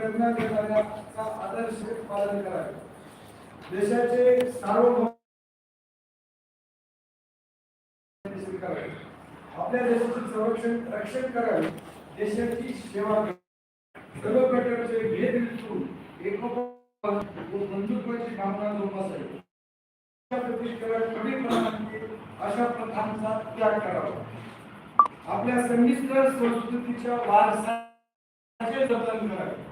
प्रेरणा देणाऱ्याचा आदर्श पालन करावे. देशाचे सार्वभौम करावे, आपल्या देशाचे संरक्षण रक्षण करावे, देशाची सेवा करावी. सर्व प्रकारचे भेद विसरून एकोपा व बंधुत्वाची भावना जोपासावी. कमी प्रमाणात अशा प्रथांचा त्याग करावा. आपल्या संमिश्र संस्कृतीच्या वारसाचे जतन करावे.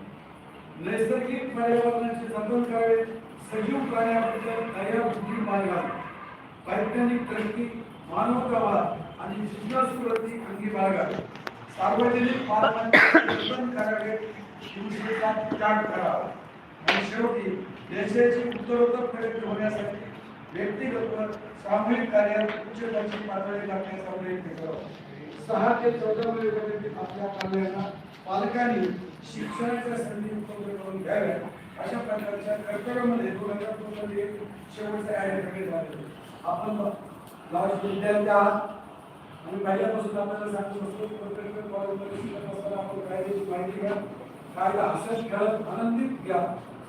नैसर्गिक पर्यावरणाचे जतन करावे. सजीव प्राण्याबद्दल दया बुद्धी बाळगावी. वैज्ञानिक प्रगती, मानवतावाद आणि जिज्ञासूवृत्ती अंगी बाळगावी. सार्वजनिक मालमत्तेचे जतन करावे. हिंसेचा त्याग करावा. आणि शेवटी देशाची उत्तरोत्तर प्रगती होण्यासाठी व्यक्तिगत सामूहिक कार्यात उच्च दर्जाची पातळी गाठण्याचा प्रयत्न करावा. 6 ते 14 वर्षापर्यंत आपल्या पालकांनी शिक्षणाच्या संधी उपलब्ध करून घ्याव्या. अशा प्रकारच्या कर्तव्यामध्ये 2002 मध्ये शेवटचा ऍड झाले. आपण लास्ट विद्यार्थी आहात आणि पहिल्यापासून आपल्याला सांगू शकतो प्रत्येक कॉलेजमध्ये शिकत असताना आपण कायद्याची माहिती घ्या. कायदा हसत खेळत आनंदित घ्या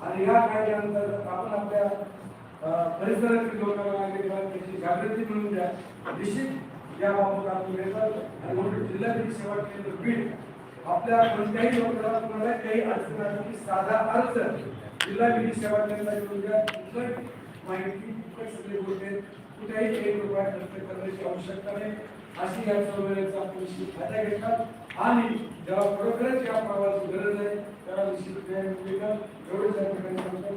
आणि या कायद्याअंतर्गत आपण आपल्या परिसरातील लोकांना त्याची जागृती मिळवून द्या. निश्चित याबाबत आपण आणि म्हणून जिल्हाधिकारी सेवा केंद्र बीड आपल्या कोणत्याही लोकांना तुम्हाला काही अडचण आली की साधा अर्ज जिल्हाधिकारी सेवा केंद्रात घेऊन द्या. कुठली माहिती सगळी गोष्टी कुठेही 1 रुपया खर्च करण्याची आवश्यकता नाही. अशी या चळवळीचा आपण फायदा घेतात आणि जेव्हा खरोखरच या प्रवाहाची गरज आहे त्याला निश्चित एवढेच या ठिकाणी सांगतो.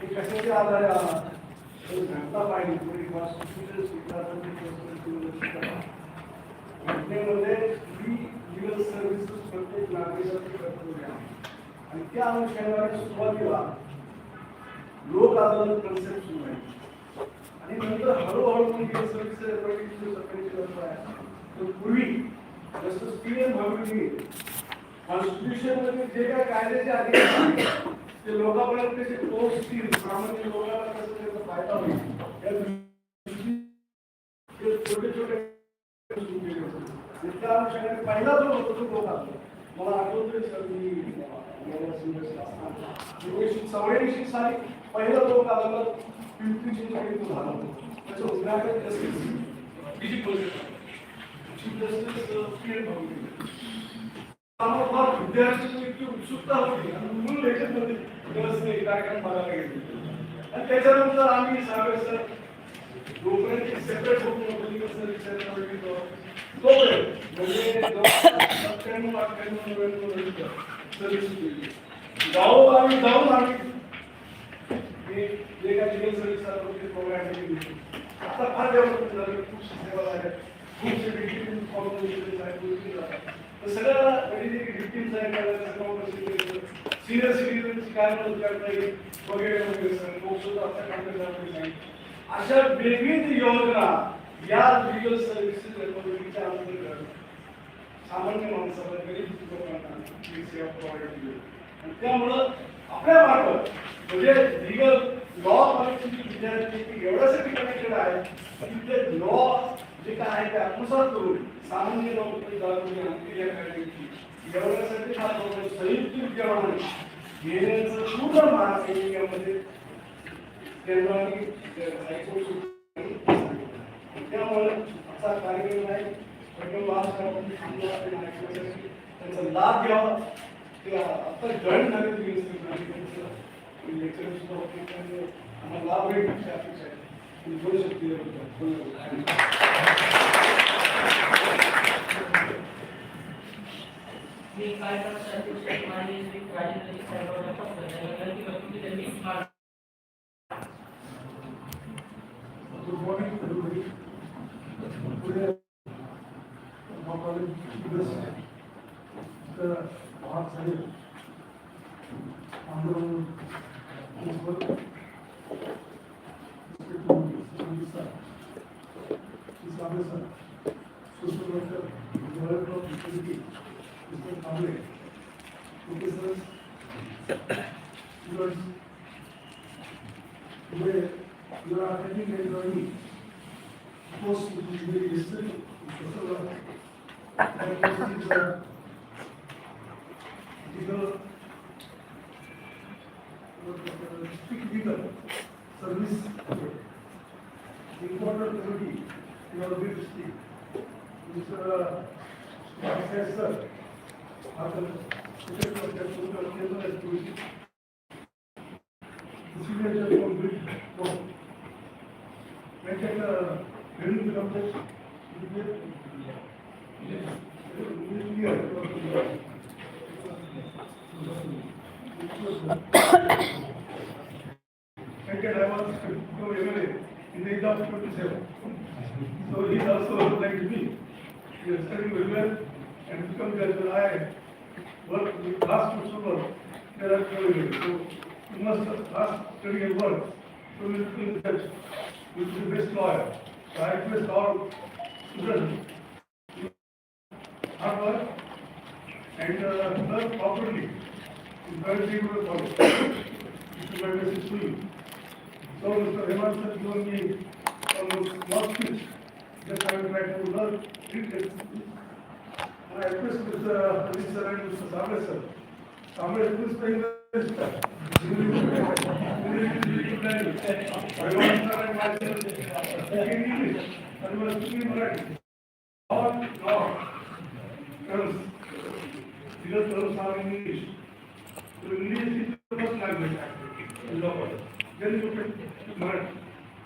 कशाच्या आधारे घटना पाहिजे घटनेमध्ये लिगल सर्व्हिसेस प्रत्येक नागरिकाचे कर्तव्य आहे आणि त्या अनुषंगाने सुरुवातीला लोक अदालत कन्सेप्ट सुरू आहे आणि नंतर हळूहळू लिगल सर्व्हिसेस पूर्वी जसं पीएम भावनी कॉन्स्टिट्यूशन मध्ये जे काही कायद्याचे अधिकार ते लोकांपर्यंत कसे पोहोचतील, सामान्य लोकांना कसं त्याचा फायदा होईल या छोटे छोटे त्या अनुषंगाने पहिला जो होतो तो लोक मला आठवतोय सर मी 1984 साली पहिला लोक अदालत पिंपरी चिंचवड झाला त्याचं उद्घाटन फार विद्यार्थ्यांची इतकी उत्सुकता होती आणि म्हणून याच्यामध्ये कार्यक्रम बघायला गेले आणि त्याच्यानंतर आम्ही सागर सर दोघांची सेपरेट होऊन गावोगावी जाऊन आम्ही जे काही लिगल सर्व्हिस प्रोग्राम केली आता फार डेव्हलपमेंट झाली, खूप सेवा झाल्या, खूपसे व्हिक्टिम कॉम्युनिकेशन आहेत. सगळ्याला व्हिक्टिम्स आहेत सिनियर सिटीजनची काय मदत करता येईल वगैरे वगैरे सर अशा विविध योजना या लिगल सर्व्हिसेस रिपब्लिकच्या अंतर्गत सामान्य माणसाला गरीब लोकांना सेवा प्रोव्हाइड केली आणि त्यामुळं आपल्या मार्फत म्हणजे लिगल लॉ कॉलेजचे विद्यार्थी एवढ्यासाठी कनेक्टेड आहे की ते लॉ जे काय आहे ते आत्मसात करून सामान्य लोक एवढ्यासाठी संयुक्त विद्यमाने घेण्याचं पूर्ण महाराष्ट्रामध्ये केंद्राने त्यामुळे असा कार्यक्रम आहे त्याच्यामुळे आज त्यांचा लाभ घ्यावा ते आता जॉईन झाले लेक्चर सुद्धा होते आम्हाला लाभ होईल अशी अपेक्षा आहे बोलू शकते Good morning, everybody. Today, my colleague, the Mark Sahib, Honorable Principal, Inspector Minister, Mr. Social Worker, Director of Utility, Mr. Kamle, Professors, students, today you are attending a learning course which is very necessary in social work. And this is a district legal service, important authority in our big district. Mr. Sir, after Secretary of the Social Care and Tourism, the senior judge from Bridge Court. When can hearing become judge? I was in the age of 27. So he is also like me. He is studying very well and become judge. When I work with last social work, there are 12 years. So you must last study and work. So you will become the judge. You will be the best lawyer. So I request all students to hard work and learn properly. In very good college. This is my message to you. So Mr. Hemant sir given me almost one speech. Just I will try to learn it. And I request Mr. Ravi sir and Mr. Samre sir. Samre, please pay the sir. I want sir and myself speaking English. And we are speaking Marathi. All terms, legal terms are in English. So English is the first language in law college. Then you can Marathi.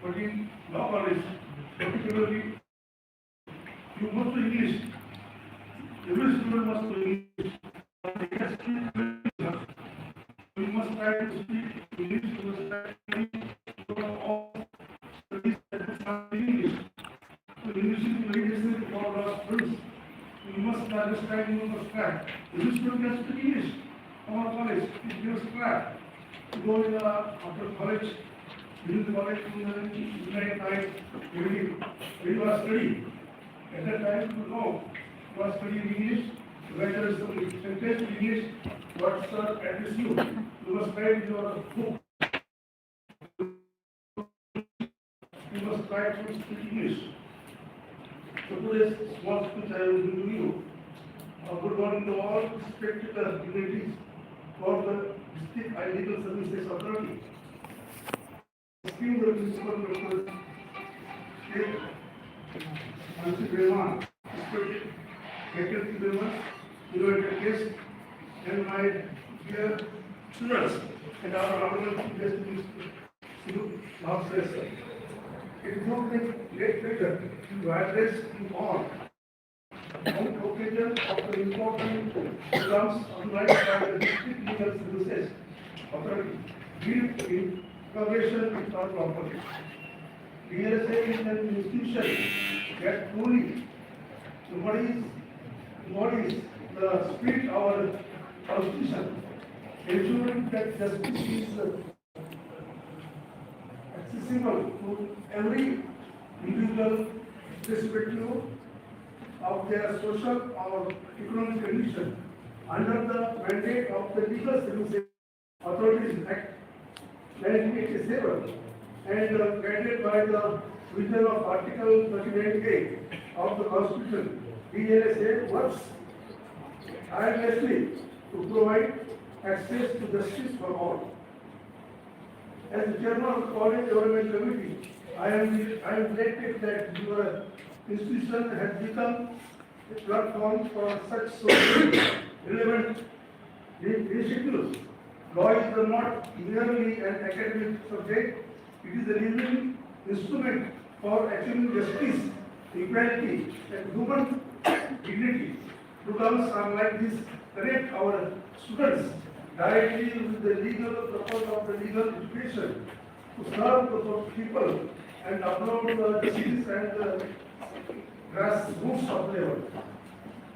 But in law college, particularly, you must do English. Every student must do English. They can speak English. We must try to speak English. We must try to speak all studies that are in English. So English is very necessary for our students. We must understand, we must try. Every student can speak English. Our college, it gives try. To go in after college, during the college, midnight time, evening, when you are studying. At that time, you know, you are studying English, when there is some sentence in English, what sir address you. You must write your book. You must try to speak English. So today's small speech I will give to you. Good morning to all respected dignitaries for the District and Legal Services Authority. Esteemed Principal Dr. Sheikh Ansip Rahman, respected faculty members, invited guests, and my dear students, and our honorable guest Mr. Sir. It is not a great pleasure to address you all on occasion of the important programs organized by the District Legal Services Authority, built in collaboration with our property. DLSA is an institution that truly embodies the spirit of our Constitution, ensuring that justice is accessible to every individual irrespective of their social or economic condition under the mandate of the Legal Services Authorities Act 1987 and guided by the vision of Article 39A of the Constitution. DLSA works tirelessly to provide access to justice for all. As the chairman of the College Government Committee, I am delighted that your institution has become a platform for such social relevant initiatives. Law is not merely an academic subject, it is a living instrument for achieving justice, equality, and human dignity. Programs are like this connect our students directly with the legal purpose of the legal education to serve the people and upload the justice and the grassroots of level.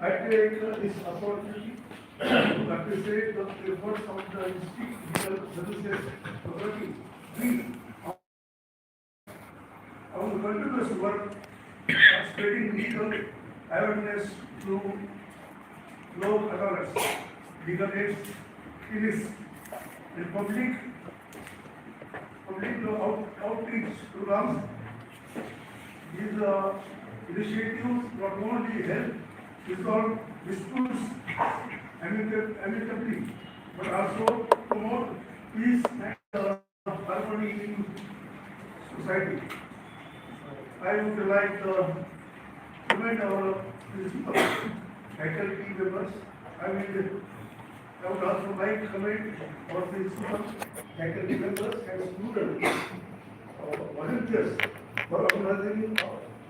I take this opportunity to appreciate the efforts of the Institute of Legal Services Authority on the continuous work of spreading legal awareness through law awareness, legal aids, clinics, and public outreach programs. These initiatives not only help resolve disputes amicably, but also promote peace and harmony in society. I would like to commend our principal, faculty members. I would also like to commend our principal, faculty members and students, volunteers for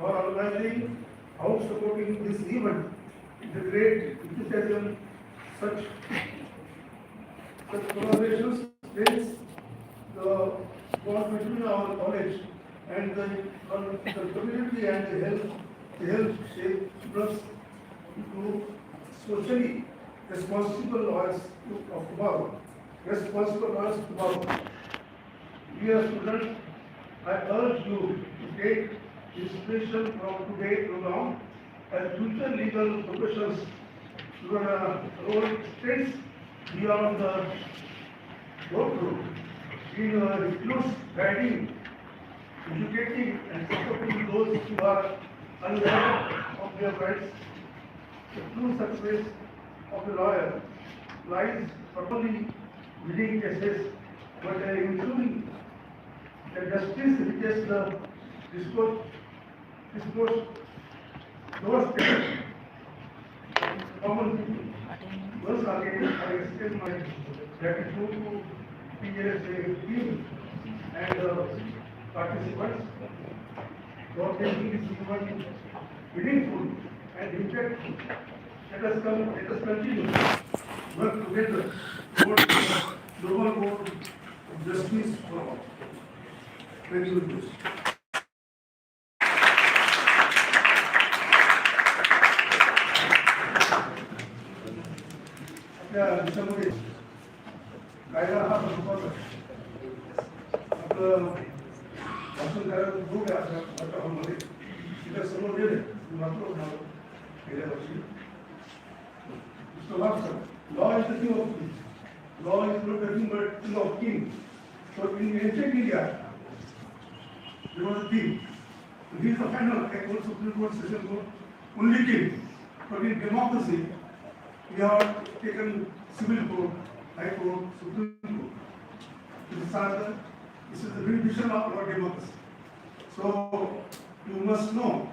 organizing, how supporting this event. The great enthusiasm, such collaborations brings the bond between our college and the community and the health shape plus to socially responsible lawyers of tomorrow. Responsible lawyers of tomorrow. Dear students, I urge you to take inspiration from today's program as future legal professions your role extends beyond the courtroom in recluse guiding, educating and supporting those who are unaware of their rights. The true success of a lawyer lies not only winning cases but in ensuring that justice reaches the discourse those common people. Once again, I extend my gratitude to PSA team and participants for making this event meaningful and impactful. Let us continue work together towards the global goal of justice for all. Thank you. त्याच्यामध्ये कायदा हा महत्वाचा आपलं भाषण करायला खूप आहे आपल्या हॉलमध्ये तिथे समोर गेले वाचलो म्हणालो गेल्या वर्षी law is the king of kings. Law is not nothing but king of kings. So in ancient India, there was a king. He is the final equal Supreme Court, Session Court, only king. But in democracy, we have taken civil court, high court, Supreme Court. This is the beneficial of our democracy. So you must know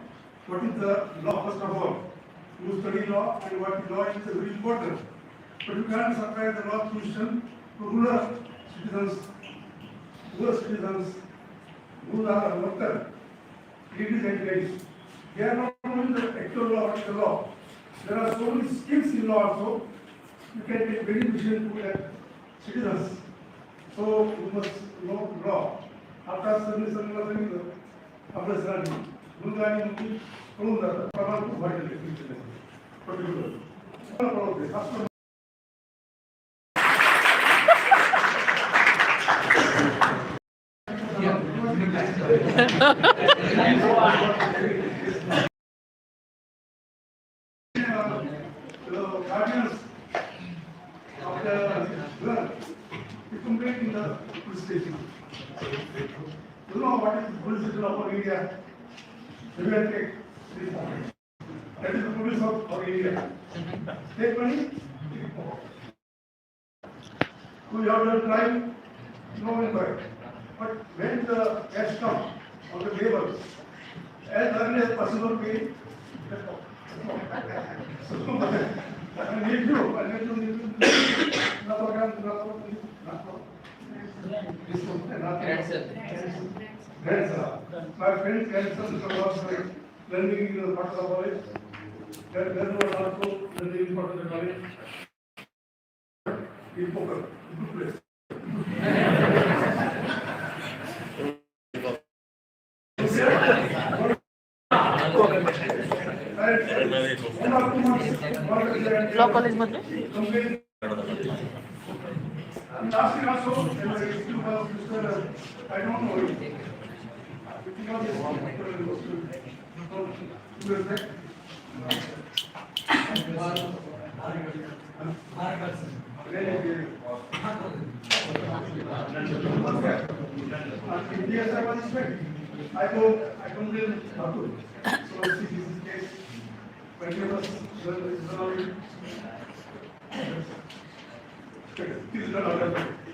what is the law first of all. You study law and what law is very important. But you can't supply the law tuition to rural citizens who are workers, ladies and ladies. They are not only the actual law but the law. There are so many skills in law also. You can get beneficial to the citizens. So you must know law. After सांगितलं आपल्या सरांनी मुलगा आणि मुलगी कळून जातात प्रमाण खूप वाढलेलं particular guardians of the girl to complain in the police station. You know what is the police station of our area? Maybe I take 3 points. That is the police of our area. Take money, we have to try, no one buy. But when the cash comes, of the neighbors as early as possible. I need you. My friends grandson was learning in the Patna college. That was also learning in Patna college. In Poker, good place. Law college मध्ये Last year also, I don't know. I don't really know. So this is case. When you was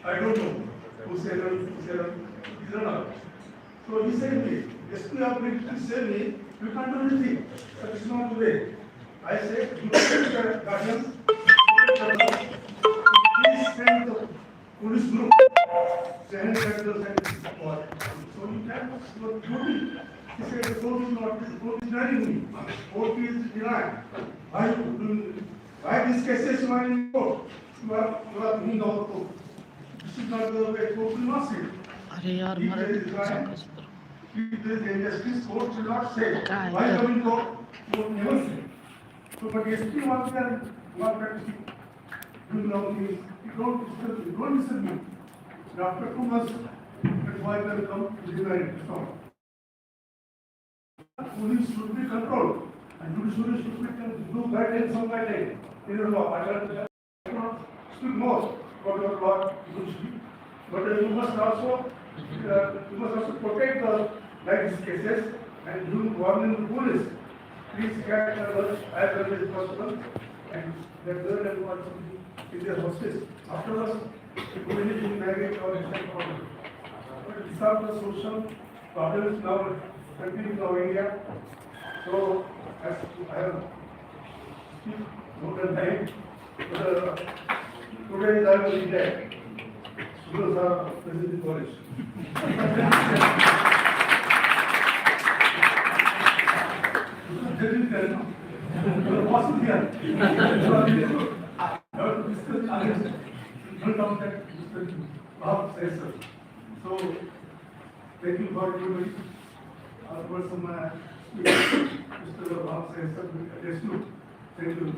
I don't know who said it. So he said me, yesterday after he said me, you can't do anything. That is not the way. I said, you the guardians, please send the police group, send factors and support. So you can't do duty. He said, the court is not, the court is denying me. Court is denied. Why these cases are in court? You are doing our court. This is not the way court will not say. अरे यार If there is crime, if there is injustice, court will not say. Why coming court? Court never say. So, but SP wants that doing wrong things. You don't listen me. And after 2 months, that boy will come to deny it. So, police should be controlled. And judiciary should be do guidelines some guidelines in the law. I cannot speak more about your law, but you must also protect the like these cases and do warning the police. Please catch us as early as possible and that girl and want to be their hostess. Afterwards, if we need to marry or extend problem. But these are the social problems now continuing in our area. So, as I have more than time, today I will be there. Students are present in college. So, thank you for everybody. Person, Mr. Bob says something. Yes, you. Thank you.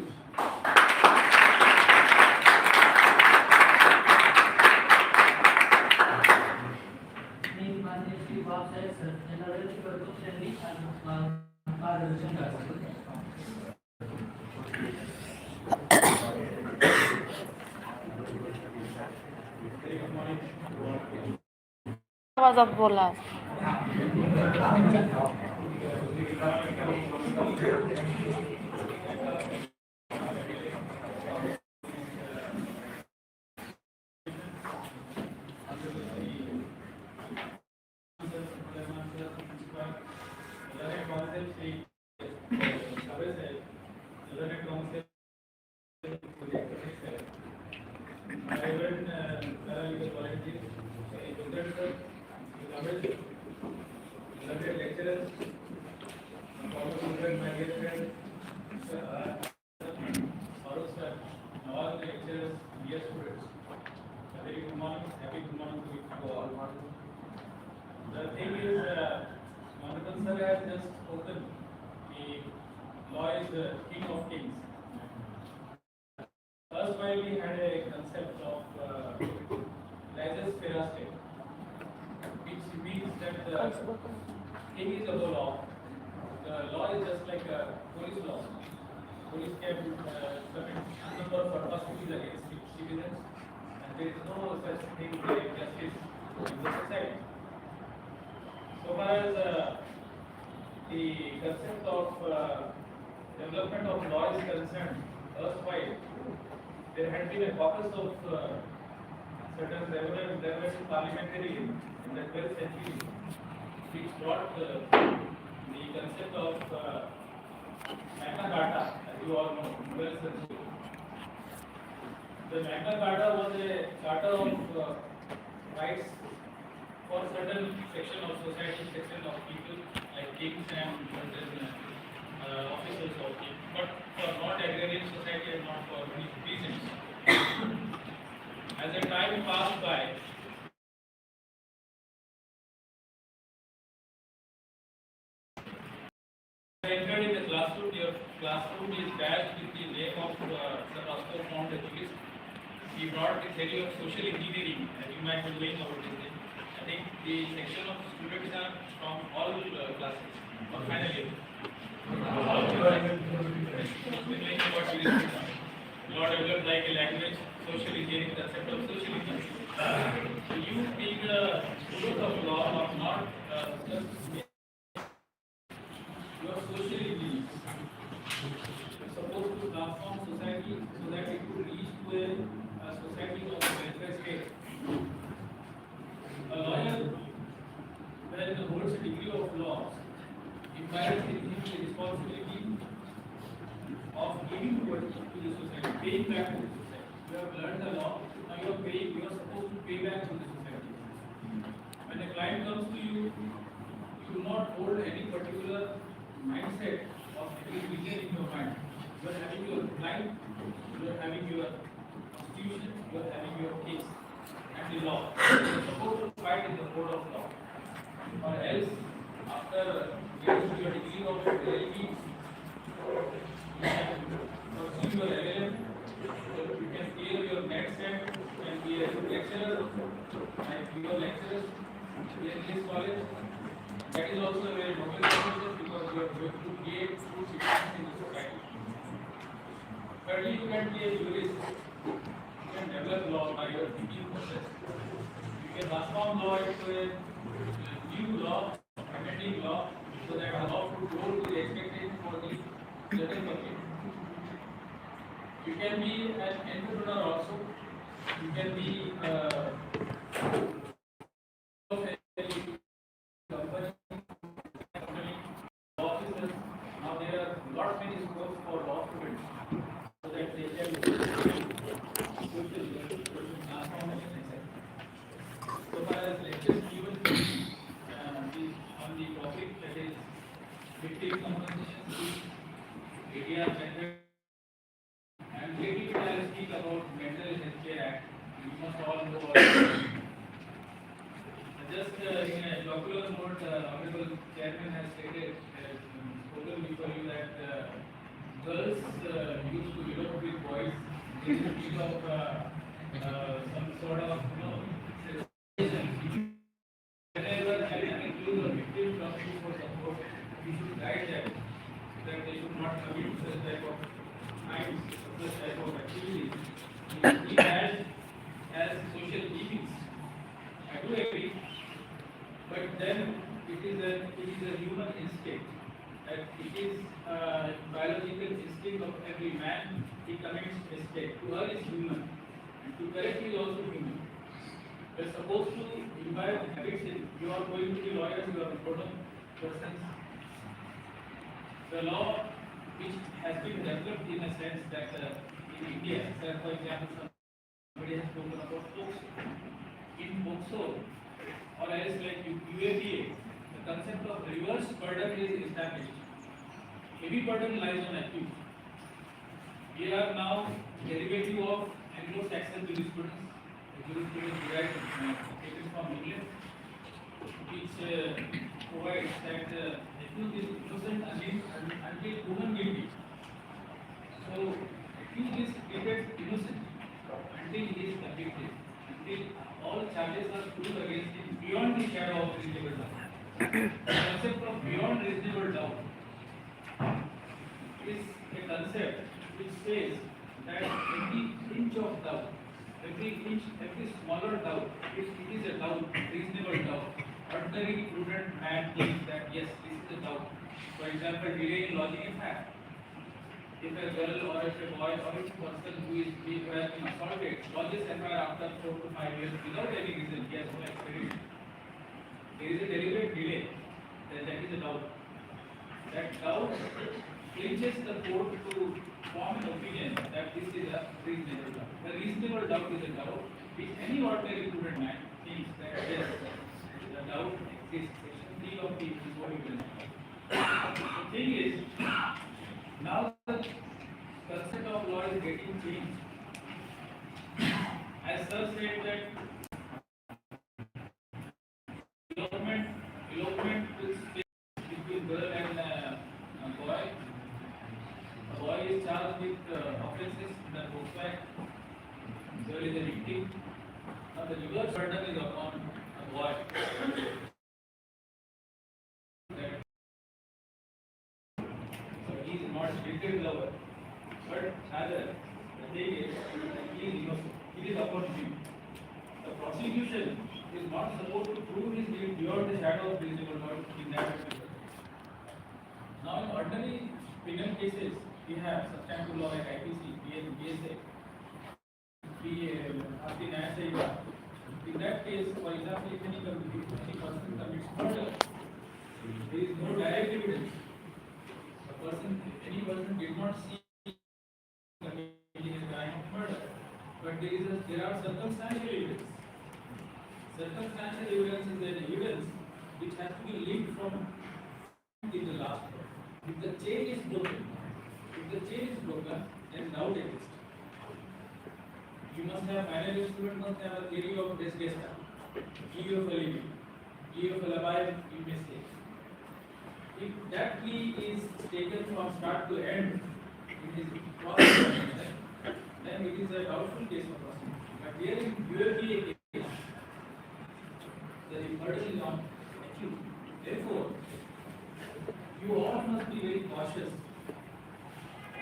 आवाज आप बोला The thing is, Honorable Sir has just spoken, the law is the king of kings. First while we had a concept of laissez faire, which means that the king is above law. The law is just like a police law. Police can commit number of atrocities against citizens, and there is no such thing like justice in the society. So far as the concept of development of law is concerned, erstwhile, there had been a caucus of certain revolutionary parliamentary in the 12th century, which brought the concept of Magna Carta, as you all know, well researched. The Magna Carta was a charter of rights for certain section of society, section of people like kings and certain officers of king, but for not agrarian society and not for many reasons. As the time passed by, entered in the classroom, your classroom is dashed with the name of Sir Oscar Font, a jurist. He brought the theory of social engineering, as you might be knowing about this. I think the section of students are from all classes, or final year. All knowing about jurisprudence. Law developed like a language, social engineering, concept of social engineering. So you being a student of law are not just you are socially engaged. You're supposed to transform society so that it could reach to a society of welfare state. A lawyer, when he holds a degree of law, implies in him the responsibility of giving to the society, paying back to the society. You have learned the law, now you are paying, you are supposed to pay back to the society. When a client comes to you, you do not hold any particular mindset of having vision in your mind. You are having your client, you are having your institution, you are having your case and the law. You are supposed to fight in the court of law. Or else, after getting your degree of LLB, you can pursue your LLM, you can clear your next step, you can be a lecturer, and your lecturers in this college. That is also a very noble profession because you are going to create good citizens in the society. Thirdly, you can be a jurist. You can develop law by your thinking process. You can transform law into a new law, amending law, so that the law could go to the expectation for the certain public. You can be an entrepreneur also. You can be officers. Now there are lot many scopes for law students so that they can transformation. So far as lectures given on the topic that is victim compensation scheme, ADR method, and lately I will speak about Mental Health Care Act. You must all know about it. Just in a jocular note, Honorable Chairman has stated, spoken before you that girls used to elope with boys. This is because of some sort of, whenever having accused or victim comes for support, we should guide them that they should not commit such type of crimes, such type of activities. We as social beings. I do agree. But then it is a human instinct. That it is a biological instinct of every man. He commits mistake. To her is human. And to correct is also human. We are supposed to imbibe habits in. You are going to be lawyers, you are important persons. The law which has been developed in a sense that in India, for example, somebody has spoken about POCSO. In POCSO, or else like UAPA, the concept of reverse burden is established. Heavy burden lies on accused. We are now derivative of Anglo-Saxon jurisprudence. The jurisprudence derived taken from England, which provides that accused is innocent until proven guilty. So accused is treated innocent until he is convicted. Until all charges are proved against him beyond the shadow of reasonable doubt. The concept of beyond reasonable doubt is a concept which says that every inch of doubt, every smaller doubt, if it is a doubt, reasonable doubt, ordinary prudent man thinks that yes, this is a doubt. For example, delay in lodging a fact. If a girl or if a boy or if a person who has been assaulted lodges FIR after 4 to 5 years without any reason, he has no explanation. There is a deliberate delay. that is a doubt. That doubt clinches the court to form an opinion that this is a reasonable doubt. The reasonable doubt is a doubt which any ordinary prudent man thinks that yes, the doubt exists. Section 3 of the Code of Evidence. The thing is, now the concept of law is getting changed. As Sir said that elopement is between girl and a boy. A boy is charged with offences that goes back. Girl is a victim. Now the legal burden is upon a boy. So he is not wicked lover, but rather the thing is he is innocent. It is upon him. The prosecution is not supposed to prove his guilt beyond the shadow of reasonable doubt in that matter. Now, in ordinary penal cases, we have substantive law like IPC, BSA, Bharatiya Nyaya Sanhita. In that case, for example, if any person commits murder, there is no direct evidence. Any person did not see committing a crime of murder, but there are circumstantial evidence. Circumstantial evidence is an evidence which has to be linked from in the last one. If the chain is broken, then doubt exists. You must have minor student must have a theory of res gesta, theory of alibi, theory of alibi, you may say. If that plea is taken from start to end, it is prosecution, then it is a doubtful case of prosecution. But here in UAPA case, the burden is on accused. Therefore, you all must be very cautious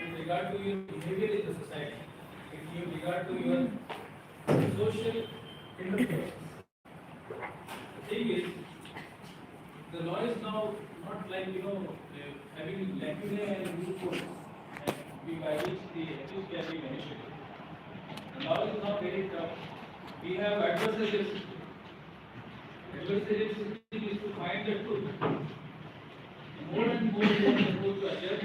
in regard to your behavior in the society, in regard to your social intercourse. The thing is, the law is now not like, having lacunae and loopholes by which the accused can be manipulated. The law is now very tough. We have adversarial system. Adversarial system is to find the truth. More and more we are supposed to adjust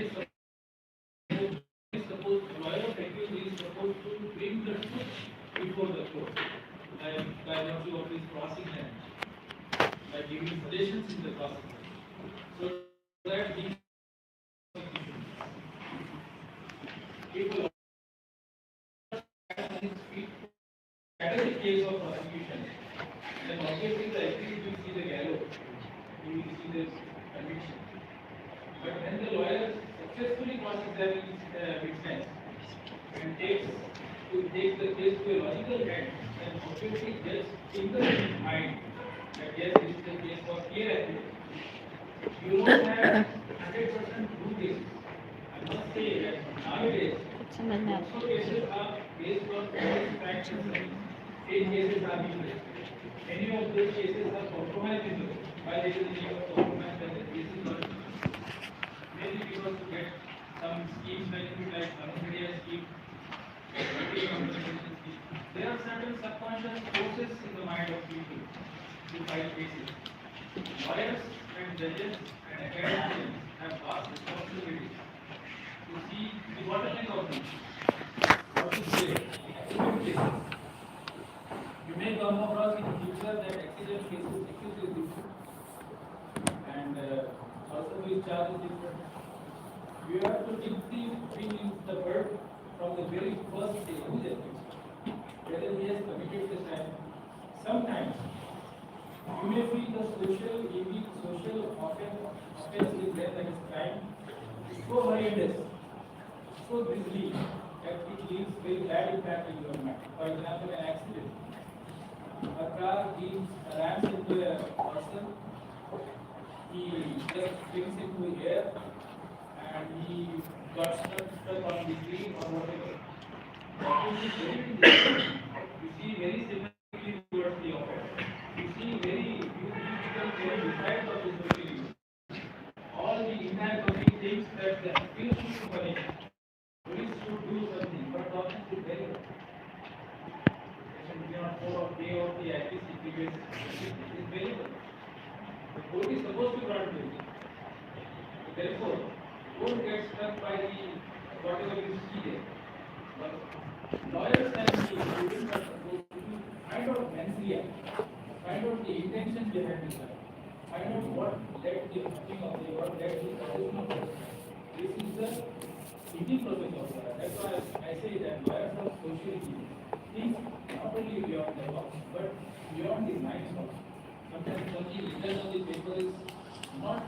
the lawyer of accused is supposed to bring the truth before the court by virtue of his cross-examination, by giving suggestions in the cross-examination. So that he people strategic case of prosecution, then obviously the accused will see the gallows, he will see the conviction. But when the lawyer successfully cross-examines witness and takes the case to a logical end, then obviously judge thinks in mind that yes, this is the case for clear evidence. You don't have 100% true cases. I must say that nowadays, most of cases are based on false facts and same cases are being raised. Many of those cases are compromised in the law. Why there is a need of compromise that the case is not maybe because to get some schemes like Anumedia scheme, there are certain subconscious forces in the mind of people to file cases. Lawyers and judges and academicians have vast responsibilities to see the bottleneck of this. What to say? Accident cases. You may come across in the future that accident cases accused is different and also will charge is different. You have to bring the bird from the very first day, who is accused, whether he has committed the crime. Sometimes you may feel the social offense is there, that is crime, so horrendous, so grisly, that it leaves very bad impact in your mind. For example, an accident. A car rams into a person, he just springs into the air, and he got stuck on the tree or whatever. That is very dangerous. You see very similarly towards the offense. You see you become very deprived of this material. All the impact of these things that the accused should punish. Police should do something, but the offense is very bad. Section 304 of the IPC is very bad. The court is supposed to grant bail. Therefore, don't get stuck by the whatever you see there. But lawyers and the students are supposed to find out mensria, find out the intention behind the crime, find out what led the happening of the what led the commission of the crime. This is the thinking process of the law. That's why I say that lawyers are socially think not only beyond the law, but beyond the minds of. Sometimes only written on the paper is not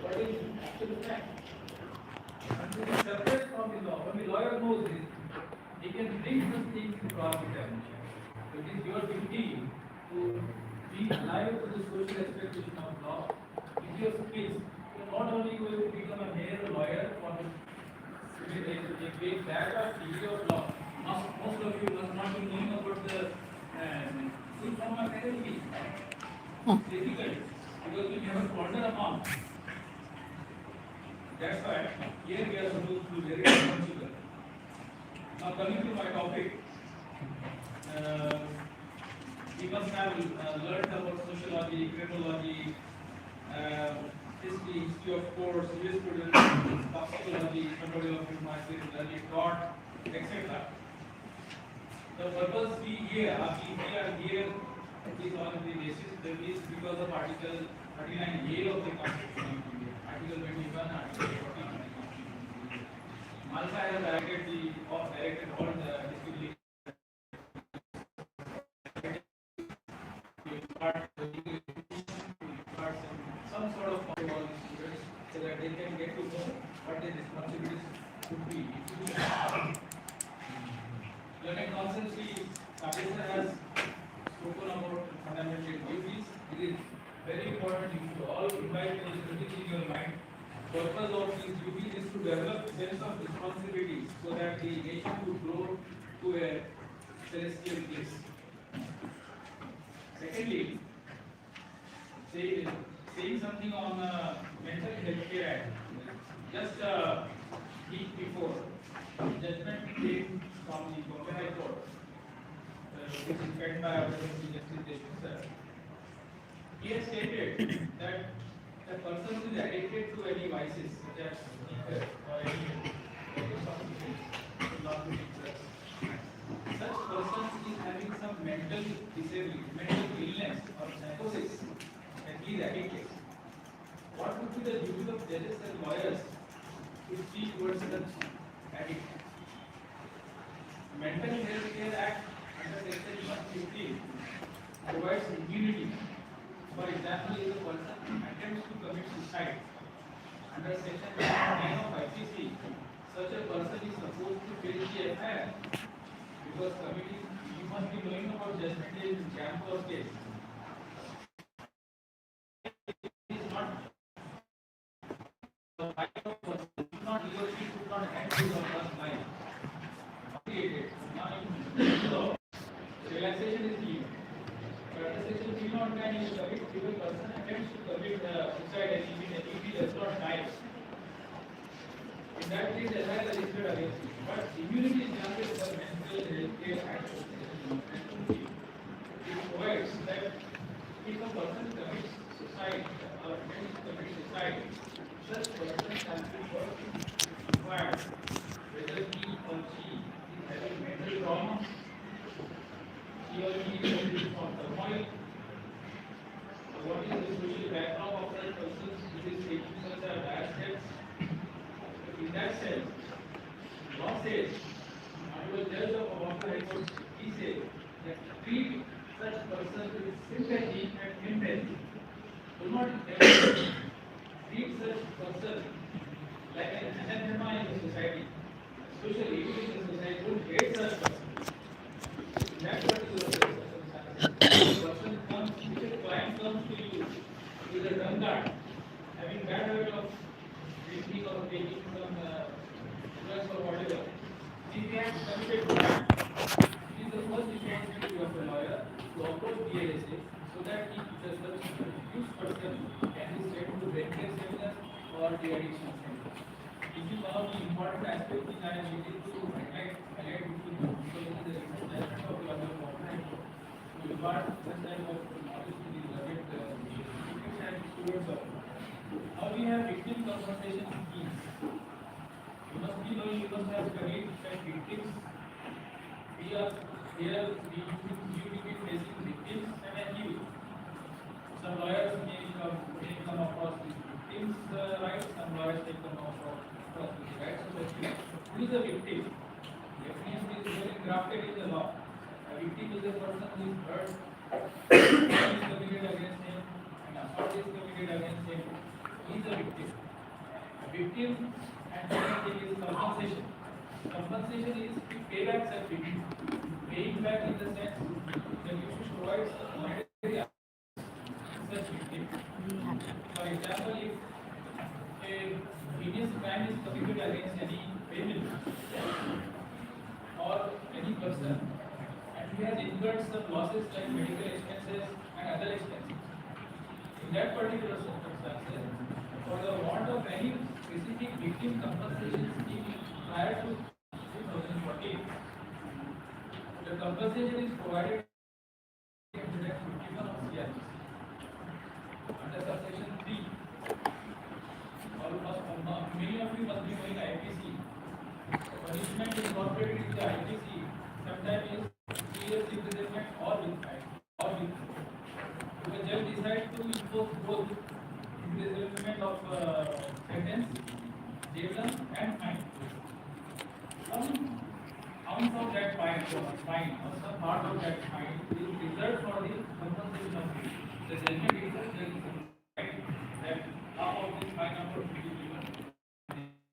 what is actual fact. And this is separate from the law. When the lawyer knows this, he can bring such things to cross-examination. It is your duty to be alive to the social expectation of law. With your skills, you are not only going to become a mere lawyer or a big bag of degree of law. Most of you must not be knowing about the full form of LLB. It's difficult because we never ponder upon. That's why here we are supposed to be very responsible. Now coming to my topic, we must have learned about sociology, criminology, history of courts, jurisprudence, toxicology, control of human early thought, etc. The purpose we are here is on the basis that is because of Article 39A of the Constitution of India, Article 21, Article 14 of the Constitution of India. Malsa has directed all the district league some sort of all the students so that they can get to know what their responsibilities should be. Learning constantly, Professor has spoken about fundamental duties. It is very important you should all invite this in your mind. Purpose of these duties is to develop sense of responsibility so that the nation would grow to a celestial place. Secondly, saying something on Mental Health Care Act. Just a week before, judgment came from the Bombay High Court, which is read by our Justice Deshmukh sir. He has stated that the person who is addicted to any vices such as liquor or any substance, such person is having some mental disability, mental illness or psychosis, and he is addicted. What would be the duty of judges and lawyers to see towards such addict? Mental Health Care Act under Section 115 provides immunity. For example, if a person attempts to commit suicide under Section 9 of IPC, such a person is supposed to face the FIR because committing, you must be knowing about judgment in Jamcor's case. It is not the right of person, not he or she should not act to the person's life. So, relaxation is key. Relaxation will not can you commit if a person attempts to commit suicide and if he does not die. In that case, FIR is registered against him. But immunity is granted for Mental Health Care Act. It provides that if a person commits suicide or attempts to commit suicide, such person shall be required whether he or she is having mental trauma, he or she is having from turmoil, what is the social background of that person who is taking such a dire steps. In that sense, law says, and the judge of Bombay High Court, he says that treat such person with sympathy and empathy. Do not ever treat such person like an anathema in the society, especially even in the society. Don't hate such person. In that particular circumstance, person comes, if a client comes to you with a drunkard, having bad habit of drinking or taking some drugs or whatever, if he has committed crime, it is the first responsibility of a lawyer to approach DLSA so that if the accused person can be sent to brain care center or the addiction center. This is one of the important aspects which I am needing to highlight with you because it is the research of the other to impart such type of knowledge to the beloved students and towards us. Now we have victim compensation schemes. You must be knowing, you must have studied that victims, we are here, we will be facing victims and accused. Some lawyers may come across these victims' rights, some lawyers may come across these rights of the victim. Who is a victim? Definition is very grafted in the law. A victim is a person who is hurt, crime is committed against him, and assault is committed against him. He is a victim. A victim and second thing is compensation. Compensation is to pay back such victim. Paying back in the sense that you should provide some monetary such victim. For example, if a heinous crime is committed against any family or any person and he has incurred some losses like medical expenses and other expenses, in that particular circumstances, for the want of any specific victim compensation scheme prior to 2014, the compensation is provided under Section 51 of CRPC. Under subsection 3, many of you must be knowing IPC. Punishment incorporated in the IPC sometimes is 3 years imprisonment or with fine. If a judge decides to impose both imprisonment of sentence, jail term and fine. Some ounce of that fine or some part of that fine is reserved for the compensation of it. The judgment itself there is a right that half of this fine amount will be given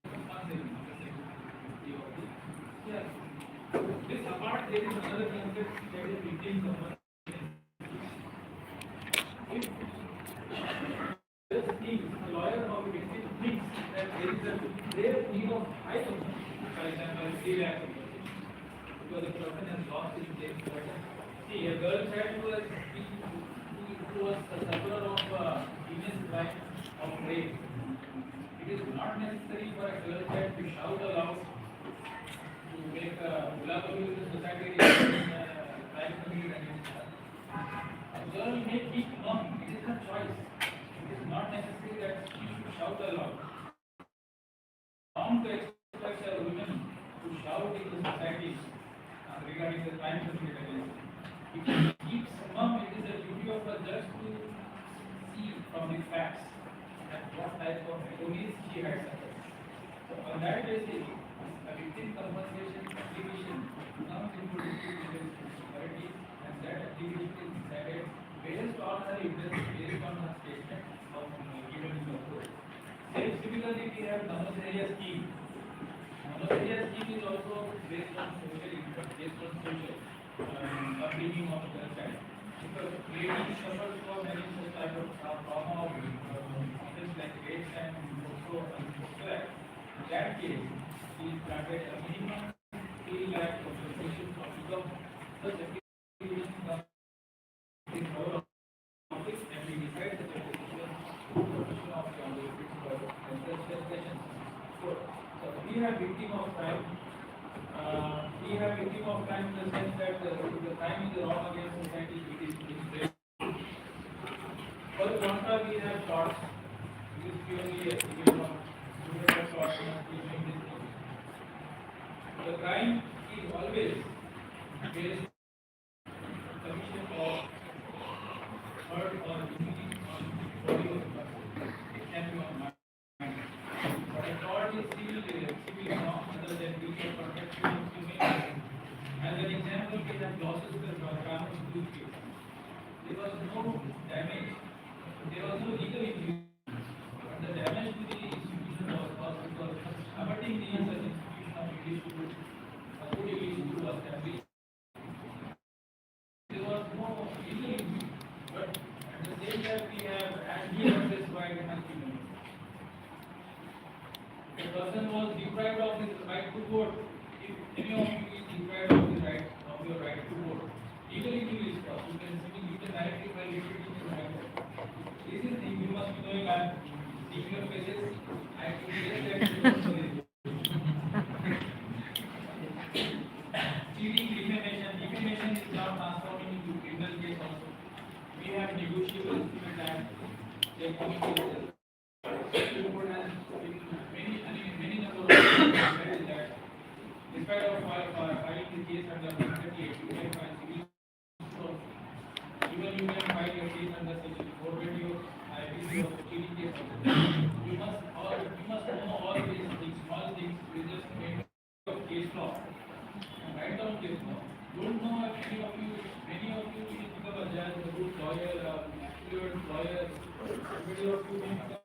compensation of the security of the CRPC. This apart, there is another concept that is victim compensation. If the lawyer or the victim thinks that there is a rare need of high compensation, for example, 3 lakh because the person has lost his life. See, a girl child who was the sufferer of heinous crime of rape. It is not necessary for a girl child to shout aloud to make a hulabaloo in the society crime committed against her. A girl may keep mum. It is her choice. It is not necessary that she should shout aloud. Wrong to expect a woman to shout in the society regarding the crime committed against her. If she keeps mum, it is the duty of a judge to see from the facts that what type of agonies she had suffered. So on that basis, a victim compensation application comes into dispute security, and that application is decided based on her evidence, based on her statement of given in the court. Similarly, we have Namasariya scheme. Namasariya scheme is also based on social impact, based on social upbringing of the child. Because lady suffers from many such type of trauma of things like rapes and also suicide. In that case, she is granted a minimum 3 lakh compensation for income. Such application comes in our office and we decide such application of the legislation. So we have victim of crime. We have victim of crime in the sense that the crime is wrong against society, it is great. For the contra, we have thoughts. It is purely a figure of student thoughts must be doing this thing. The crime is always based on commission of hurt or injury on body of the person. It can be on mind. But a tort is civil wrong other than duty of protection of human. As an example, we have losses with the Ramesh Group case. There was no damage, there was no legal injury, but the damage to the institution was caused because averting the institution of English school, a good English school was established. There was no legal injury, but at the same time we have anti-access right and human. The person was deprived of his right to vote. If any of you is deprived of the right of your right to vote, legally you is caused. You can directly by litigating to have vote. This is the you must be knowing. I am seeing your faces. I have to say that you must know this. Cheating, defamation is now transforming into criminal case also. We have negotiable instrument act. like any cases. Supreme Court has many number of cases that despite of filing the case under 138, you can file civil suit. Even you can file your case under section 420 of IPC of cheating case. You must know all these things, small things. We just made of case law and write down case law. Don't know if many of you will become a judge, a good lawyer, fluent lawyer. Many of you may become.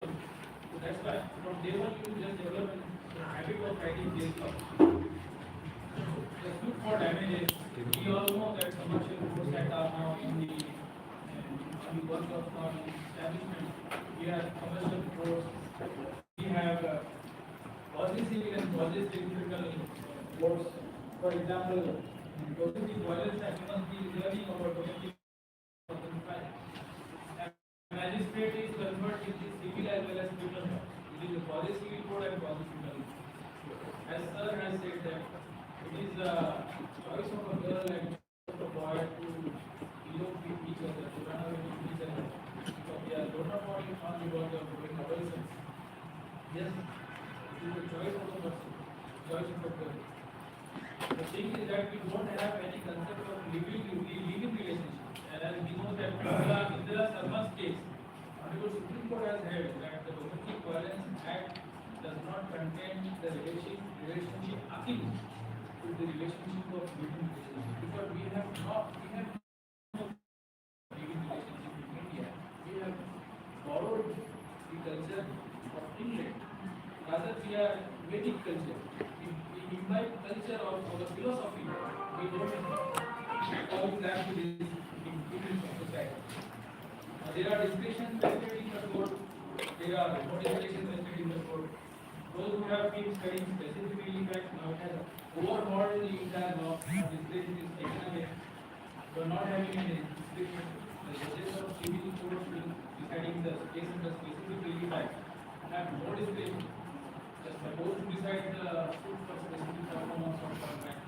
So that's why from day one you just develop a habit of writing case law. The suit for damages, we all know that commercial courts that are now in the work of our establishment. We have commercial courts, we have quasi-civil and quasi-civil courts. For example, domestic violence act must be learning about domestic violence. Magistrate is converted into civil as well as criminal law. It is a quasi-civil code and quasi-criminal law. As sir has said that it is a choice of a girl and a boy to elope with each other, to run away with each other. So they are not only on the world of adolescence. Yes, it is a choice of a person, choice of a girl. The thing is that we don't have any concept of living relationship. And as we know that Indira Sharma's case, Honorable Supreme Court has held that the Domestic Violence Act does not contain the relationship akin to the relationship of living relationship. Because we have no living relationship in India. We have borrowed the culture of England. Rather, we are Vedic culture. We imbibe culture of our philosophy. We don't all grab to this in society. There are discretions vested in the court. There are no discretions vested in the court. Those who have been studying specifically that now has overhauled the entire law, discretion is taken away. We are not having any discretion. The judges of civil courts will deciding the case under specific relief act have no discretion. They are supposed to decide the suit for specific performance of contract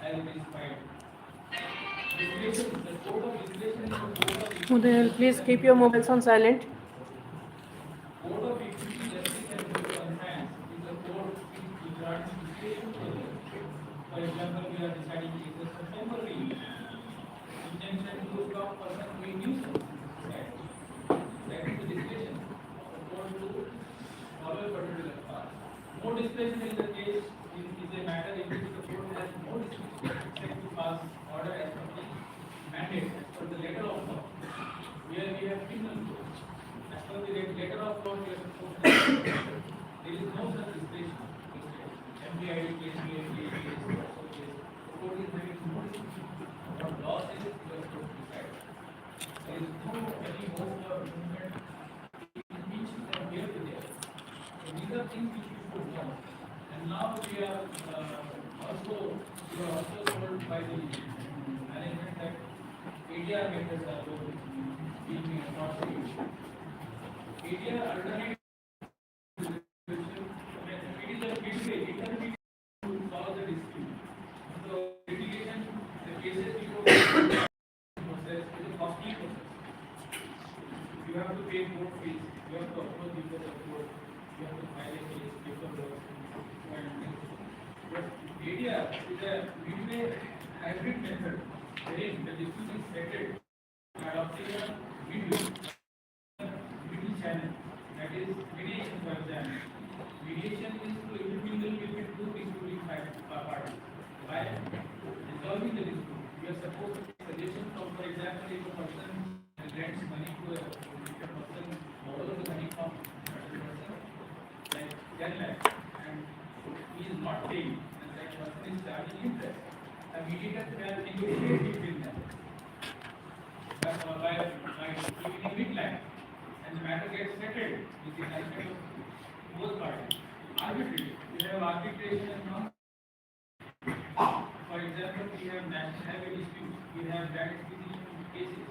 as it is filed. Discretion, the code of discretion is the code of Mudal, please keep your mobiles on silent. Code of equity, justice and good conscience is a code which grants discretion to the judge. For example, we are deciding cases for temporary intention to stop person doing nuisance. That is the discretion of the court to follow a particular path. No discretion in the case is a matter in which the court has no discretion except to pass order as per the mandate as per the letter of law. Here we have criminal court. As per the letter of law, we are supposed to there is no such discretion. MPID case, PMPA case, also case. The court is having no discretion. What law says, you are supposed to decide. There is no any hope for movement in each from here to there. So these are things which we should know. And now we are also told by the management that ADR methods are being not used. ADR alternate it is a gateway, intermediate to solve the dispute. So litigation, the cases before process is a costly process. You have to pay court fees, you have to approach before the court, you have to file a case before the but ADR is a midway hybrid method wherein the dispute is settled by adopting a middle channel, that is mediation. For example, mediation is to intermingle between two disputing parties. By resolving the dispute, we are supposed to take suggestions from, for example, if a person grants money to a person, borrows the money from another person, like 10 lakhs, and he is not paying, and that person is charging interest. A mediator can negotiate between them by giving a big lakh, and the matter gets settled with the consent of both parties. Arbitrary. We have arbitration now. For example, we have national highway disputes, we have land acquisition cases.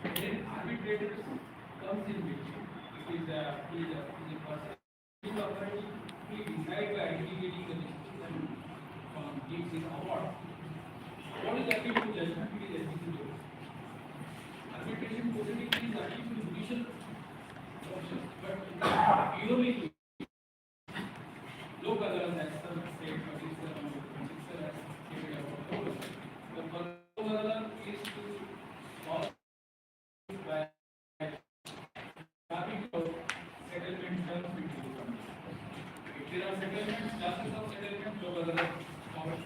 Then arbitrators comes in between. It is a person authority. He decides by adjudicating the dispute and gives his award. What is appeal to judgment? It is executive. Arbitration proceeding is appeal to judicial judicial options, but purely look other than some state producer and producer has given a proposal. The proposal is to solve by having a settlement terms between the companies. If there are settlements, classes of settlement, look other than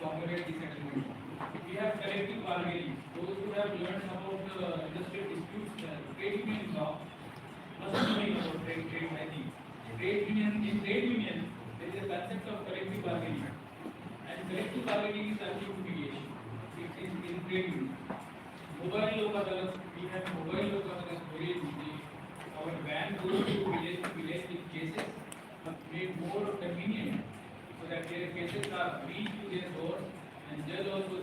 formulate the settlement. We have collective bargaining. Those who have learned about industrial disputes, trade union law, must know about trade hygiene. Trade union, in trade union, there is a concept of collective bargaining. And collective bargaining is actually mediation. It is in trade union. Mobile lok adalat, we have mobile lok adalat very easy. Our van goes to village with cases, but made more convenient so that their cases are reached to their doors and judge also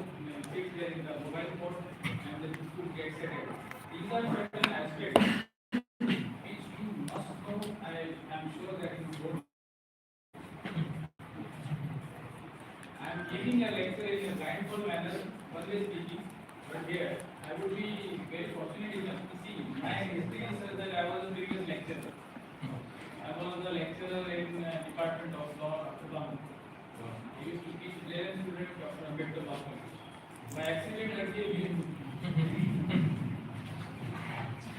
sits there in the mobile court and the dispute gets settled. These are certain aspects which you must know. I am sure that you don't. I am giving a lecture in a blindfold manner, always speaking, but here I would be very fortunate enough to see my history is such that I was a previous lecturer. I was a lecturer in Department of Law, Dr. Ram. I used to teach 11 students Dr. Ambedkar Law College. By accident, I came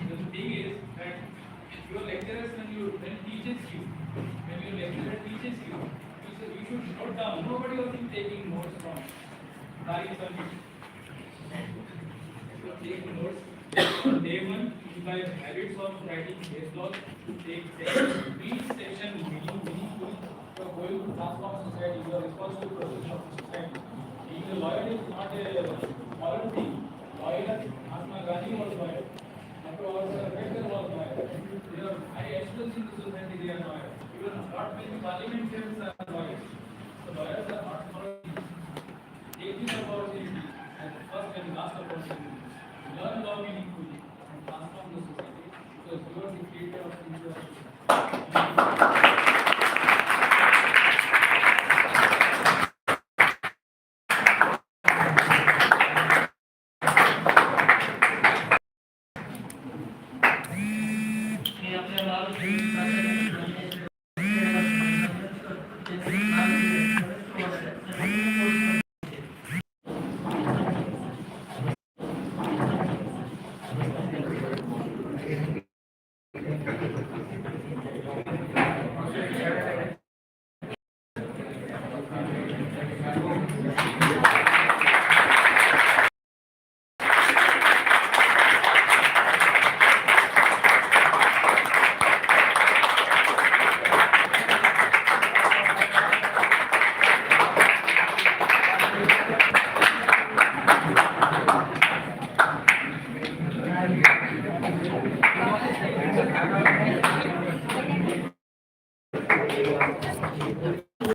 the thing is that your lecturers, when teaches you, when your lecturer teaches you, you should note down. Nobody was taking notes from Tariq Salmi. You are taking notes. On day one, you by habits of writing case law, take each section meaningful. You are going to transform society. You are responsible for the society. Being a lawyer is not a moral thing. Lawyer, Mahatma Gandhi was lawyer. Dr. Ambedkar was lawyer. There are high echelons in the society. They are lawyers. Even not many parliamentarians are lawyers. So lawyers are not moral. Taking the opportunity as the first and last opportunity. Learn law meaningfully and transform the society because you are the creator of future. आपल्या